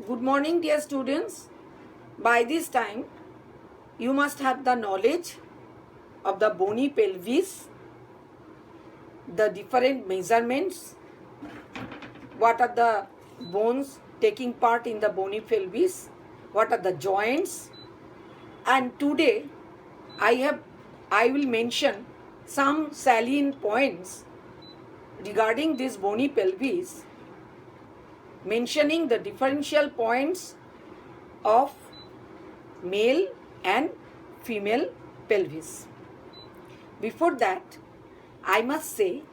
Good morning, dear students. By this time, you must have the knowledge of the bony pelvis, the different measurements, what are the bones taking part in the bony pelvis, what are the joints, and today I will mention some salient points regarding this bony pelvis, mentioning the differential points of male and female pelvis. Before that, I must say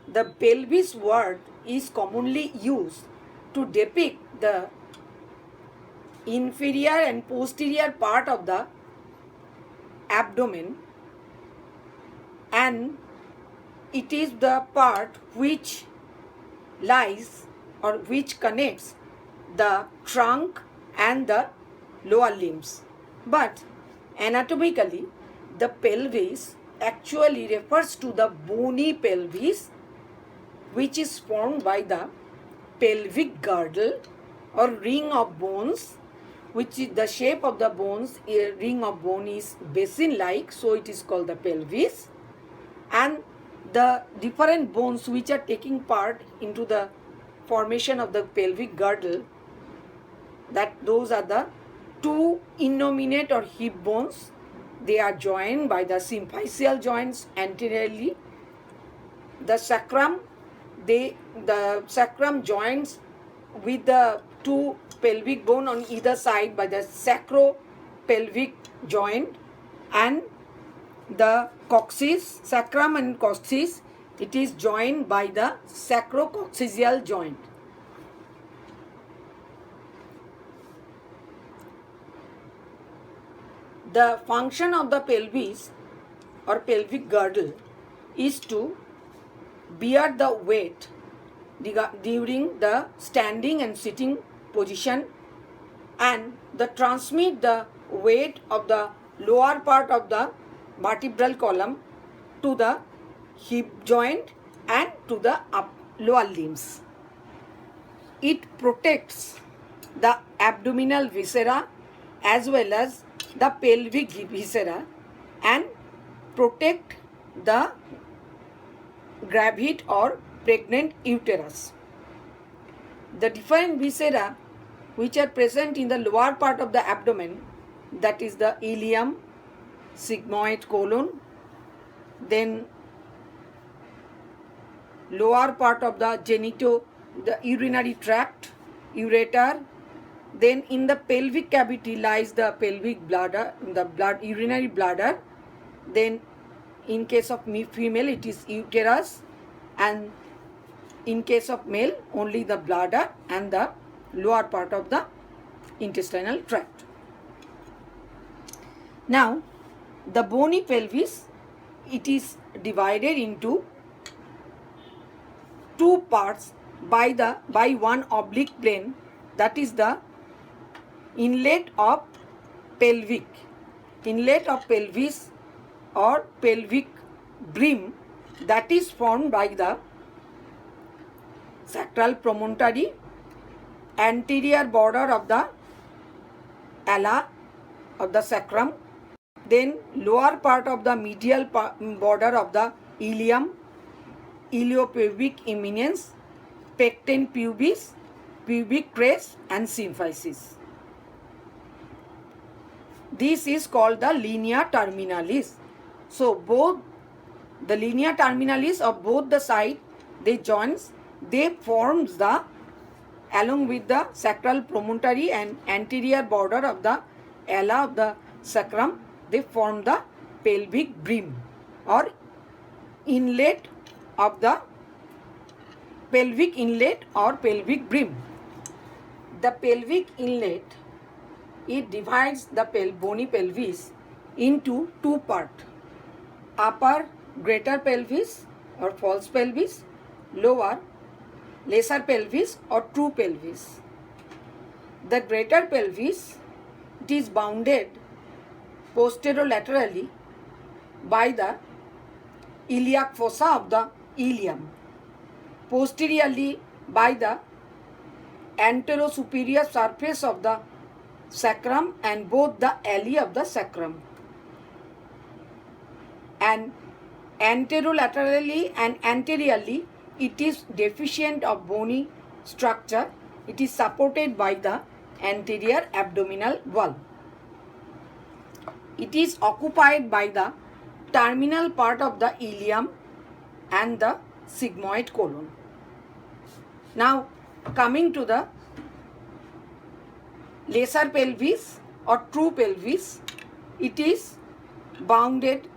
the pelvis word is commonly used to depict the inferior and posterior part of the abdomen, and it is the part which lies or which connects the trunk and the lower limbs. But anatomically, the pelvis actually refers to the bony pelvis, which is formed by the pelvic girdle or ring of bones, which is the shape of the bones. A ring of bone is basin like, so it is called the pelvis, and the different bones which are taking part into the formation of the pelvic girdle, that those are the two innominate or hip bones. They are joined by the symphyseal joints anteriorly. The sacrum joins with the two pelvic bone on either side by the sacropelvic joint, and the coccyx, sacrum and coccyx, it is joined by the sacrococcygeal joint. The function of the pelvis or pelvic girdle is to bear the weight during the standing and sitting position, and transmit the weight of the lower part of the vertebral column to the hip joint and to the lower limbs. It protects the abdominal viscera as well as the pelvic viscera and protect the gravid or pregnant uterus. The different viscera which are present in the lower part of the abdomen, that is the ileum, sigmoid colon, then lower part of the the urinary tract, ureter, then in the pelvic cavity lies the pelvic bladder, the urinary bladder, then in case of female it is uterus, and in case of male only the bladder and the lower part of the intestinal tract. Now, the bony pelvis, it is divided into two parts by one oblique plane, that is the inlet of pelvis or pelvic brim, that is formed by the sacral promontory, anterior border of the ala of the sacrum, then lower part of the medial border of the ileum, iliopubic eminence, pecten pubis, pubic crest, and symphysis. This is called the linea terminalis. So both the linea terminalis of both the side, they joins, they forms the, along with the sacral promontory and anterior border of the ala of the sacrum, they form the pelvic brim or inlet of the pelvic inlet or pelvic brim. The pelvic inlet, it divides the bony pelvis into two parts: upper greater pelvis or false pelvis, lower lesser pelvis or true pelvis. The greater pelvis, it is bounded posterolaterally by the iliac fossa of the ileum, posteriorly by the anterosuperior surface of the sacrum and both the ali of the sacrum. And anterolaterally and anteriorly, it is deficient of bony structure. It is supported by the anterior abdominal wall. It is occupied by the terminal part of the ilium and the sigmoid colon. Now, coming to the lesser pelvis or true pelvis, it is bounded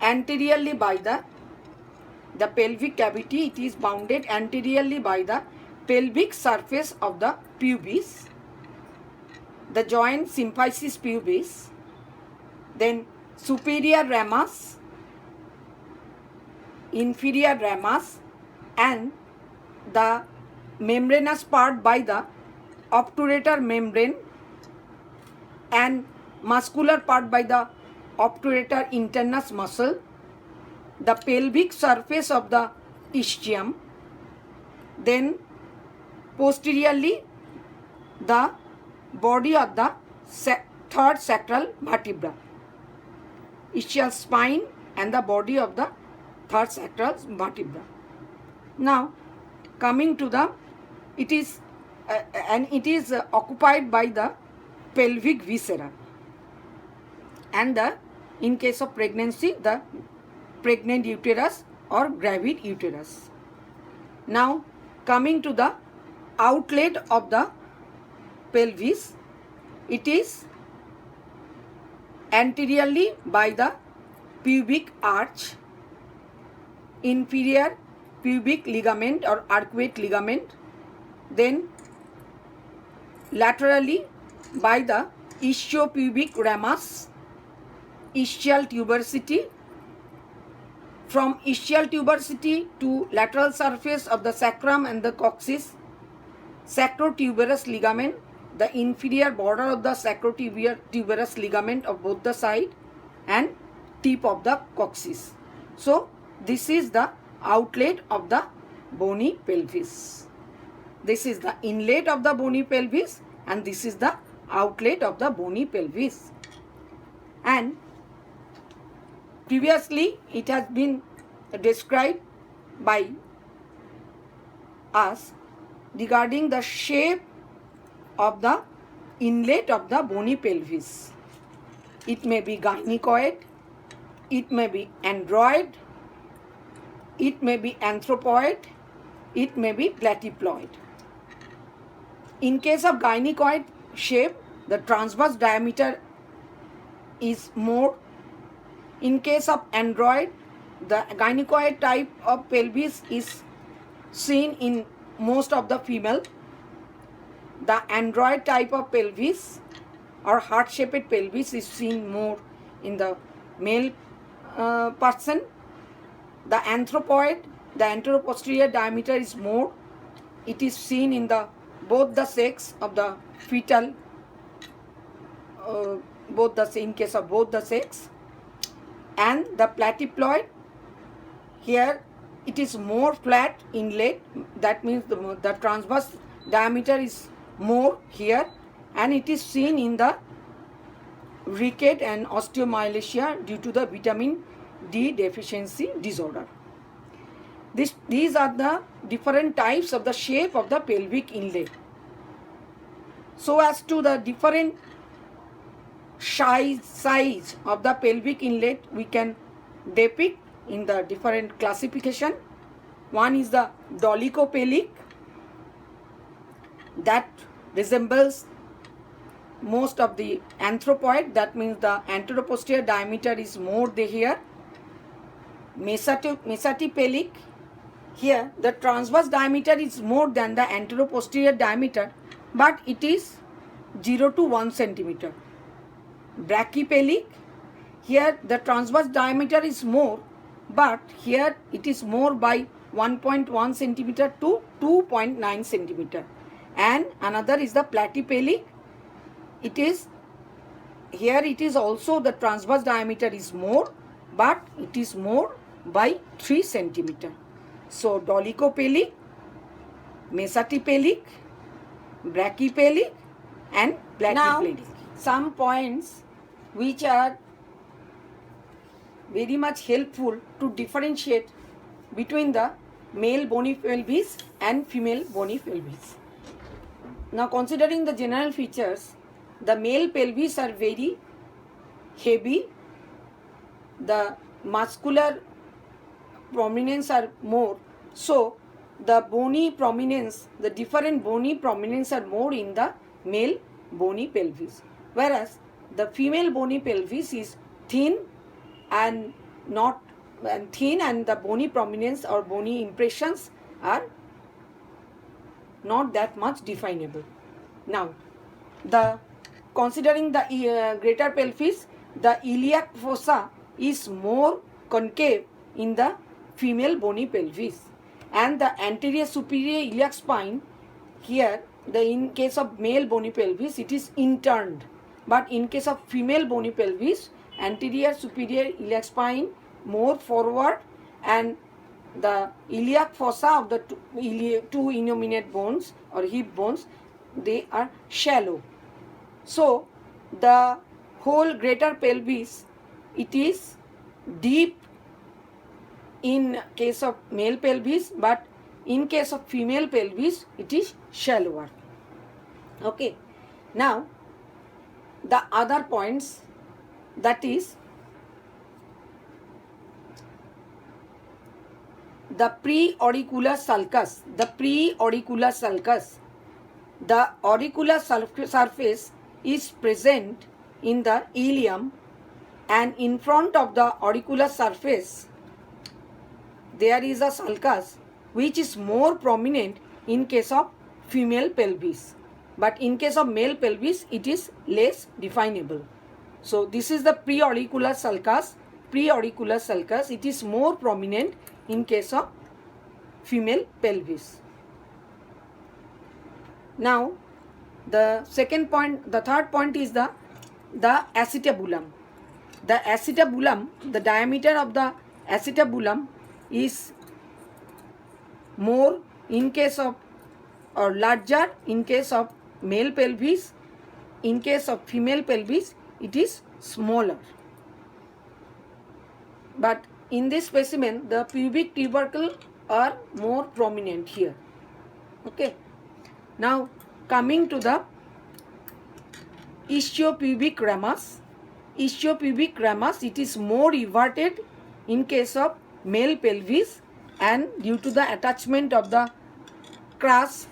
anteriorly by the pelvic cavity. It is bounded anteriorly by the pelvic surface of the pubis, the joint symphysis pubis, then superior ramus, inferior ramus, and the membranous part by the obturator membrane, and muscular part by the obturator internus muscle, the pelvic surface of the ischium, then posteriorly the body of the third sacral vertebra, ischial spine and the body of the third sacral vertebra. Now, coming to the, it is occupied by the pelvic viscera, and the, in case of pregnancy, the pregnant uterus or gravid uterus. Now, coming to the outlet of the pelvis, it is anteriorly by the pubic arch, inferior pubic ligament or arcuate ligament, then laterally by the ischiopubic ramus, ischial tuberosity. From ischial tuberosity to lateral surface of the sacrum and the coccyx, sacrotuberous ligament, the inferior border of the sacrotuberous ligament of both the side, and tip of the coccyx. So, this is the outlet of the bony pelvis. This is the inlet of the bony pelvis, and this is the outlet of the bony pelvis. And previously, it has been described by us regarding the shape of the inlet of the bony pelvis. It may be gynecoid, it may be android, it may be anthropoid, it may be platyploid. In case of gynecoid shape, the transverse diameter is more. In case of android, the gynecoid type of pelvis is seen in most of the female. The android type of pelvis or heart-shaped pelvis is seen more in the male person. The anthropoid, the anteroposterior diameter is more. It is seen in the both the sex of the fetal, in case of both the sex. And the platyploid, here it is more flat inlet, that means the transverse diameter is more here, and it is seen in the ricket and osteomyelitis due to the vitamin D deficiency disorder. These are the different types of the shape of the pelvic inlet. So as to the different size of the pelvic inlet, we can depict in the different classification. One is the dolichopelvic, that resembles most of the anthropoid, that means the anteroposterior diameter is more here. Mesotipelvic, here the transverse diameter is more than the anteroposterior diameter, but it is 0 to 1 centimeter. Brachypelvic, here the transverse diameter is more, but here it is more by 1.1 centimeter to 2.9 centimeter. And another is the platypelvic. It is here, it is also the transverse diameter is more, but it is more by 3 centimeter. So dolichopelvic, mesotipelvic, brachypelvic and platypelvic. Now, some points which are very much helpful to differentiate between the male bony pelvis and female bony pelvis. Now, considering the general features, the male pelvis are very heavy, the muscular prominence are more, so the bony prominence, the different bony prominence are more in the male bony pelvis, whereas the female bony pelvis is thin and the bony prominence or bony impressions are not that much definable. Now, considering the greater pelvis, the iliac fossa is more concave in the female bony pelvis, and the anterior superior iliac spine here, in case of male bony pelvis, it is interned, but in case of female bony pelvis, anterior superior iliac spine more forward, and the iliac fossa of the two innominate bones or hip bones, they are shallow. So the whole greater pelvis, it is deep in case of male pelvis, but in case of female pelvis, it is shallower. Okay. Now, the other points, that is the preauricular sulcus. The preauricular sulcus, the auricular surface is present in the ilium, and in front of the auricular surface there is a sulcus which is more prominent in case of female pelvis, but in case of male pelvis it is less definable. So this is the preauricular sulcus. Preauricular sulcus, it is more prominent in case of female pelvis. Now, the third point is the acetabulum. The acetabulum, the diameter of the acetabulum is more in case of, or larger in case of male pelvis. In case of female pelvis, it is smaller. But in this specimen, the pubic tubercle are more prominent here. Okay. Now, coming to the ischiopubic ramus. Ischiopubic ramus, it is more everted in case of male pelvis, and due to the attachment of the crus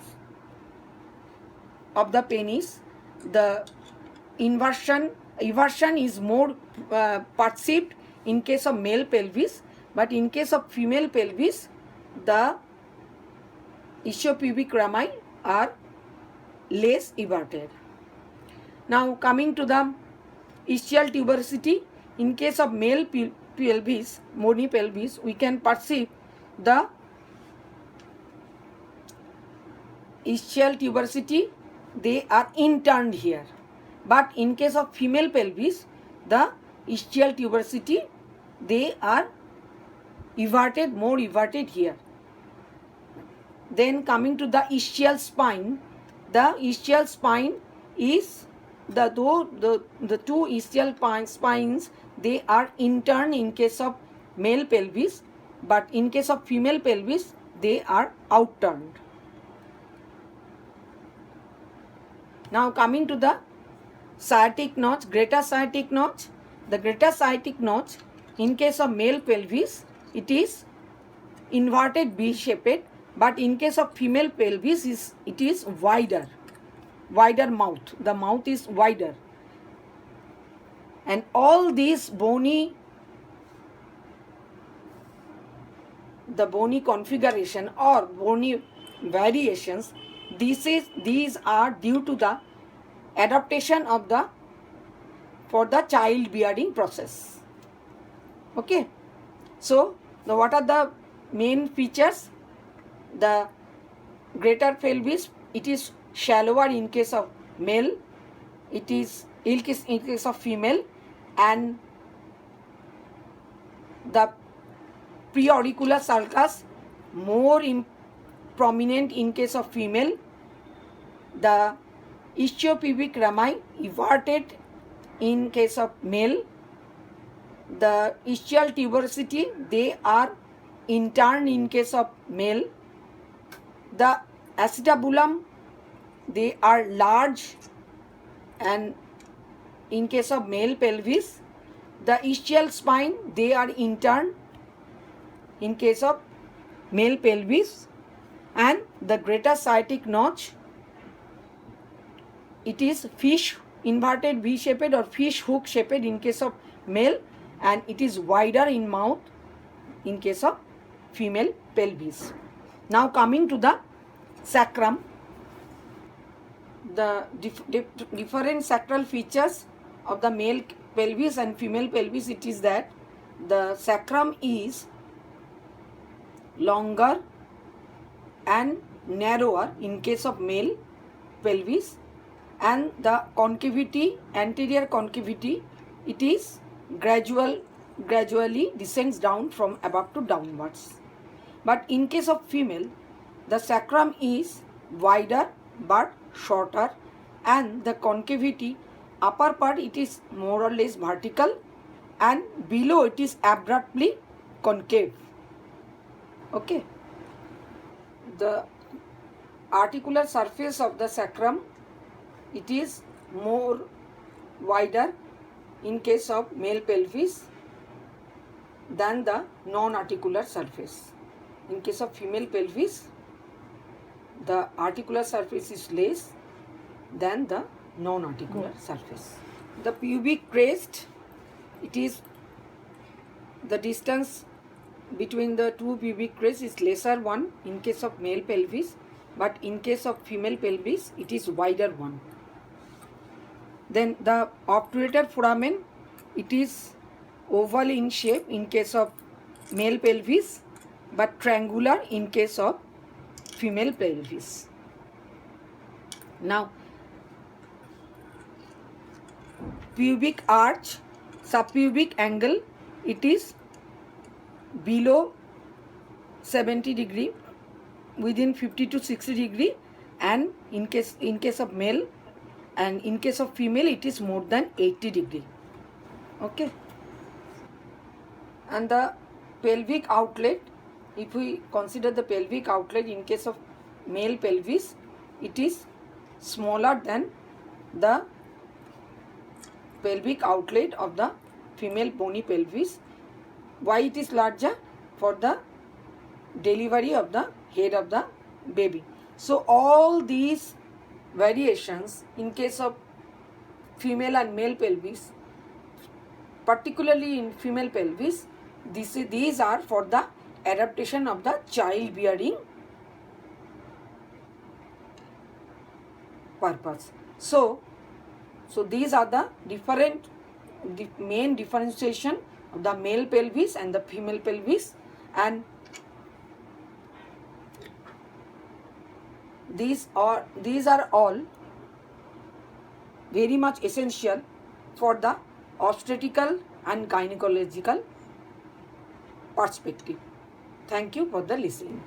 of the penis, the eversion is more perceived in case of male pelvis, but in case of female pelvis, the ischiopubic rami are less everted. Now, coming to the ischial tuberosity, in case of male pelvis, bony pelvis, we can perceive the ischial tuberosity, they are interned here, but in case of female pelvis, the ischial tuberosity, they are everted, more everted here. Then coming to the ischial spine, the ischial spine is the two ischial spines, they are interned in case of male pelvis, but in case of female pelvis, they are outturned. Now, coming to the sciatic notch, greater sciatic notch. The greater sciatic notch, in case of male pelvis, it is inverted V-shaped, but in case of female pelvis, it is wider mouth. The mouth is wider. And all these bony configuration or bony variations, these are due to the adaptation of for the childbearing process. Okay. So, what are the main features? The greater pelvis, it is shallower in case of male, it is in case of female, and the preauricular sulcus more prominent in case of female, the ischiopubic rami everted in case of male. The ischial tuberosity, they are interned in case of male. The acetabulum, they are large and in case of male pelvis. The ischial spine, they are interned in case of male pelvis. And the greater sciatic notch, it is fish inverted V shaped or fish hook shaped in case of male, and it is wider in mouth in case of female pelvis. Now coming to the sacrum, the different sacral features of the male pelvis and female pelvis, it is that the sacrum is longer and narrower in case of male pelvis, and the concavity, anterior concavity, it is gradually descends down from above to downwards. But in case of female, the sacrum is wider but shorter, and the concavity, upper part, it is more or less vertical, and below it is abruptly concave. Okay. The articular surface of the sacrum, it is more wider in case of male pelvis than the non-articular surface. In case of female pelvis, the articular surface is less than the non-articular surface. The pubic crest, it is the distance between the two pubic crests is lesser one in case of male pelvis, but in case of female pelvis, it is wider one. Then the obturator foramen, it is oval in shape in case of male pelvis, but triangular in case of female pelvis. Now, pubic arch, subpubic angle, it is below 70 degree, within 50 to 60 degree, and in case of male, and in case of female, it is more than 80 degree. Okay. And the pelvic outlet, if we consider the pelvic outlet in case of male pelvis, it is smaller than the pelvic outlet of the female bony pelvis. Why it is larger? For the delivery of the head of the baby. So all these variations in case of female and male pelvis, particularly in female pelvis, these are for the adaptation of the childbearing purpose. So these are the main differentiation of the male pelvis and the female pelvis, and these are all very much essential for the obstetrical and gynecological perspective. Thank you for the listening.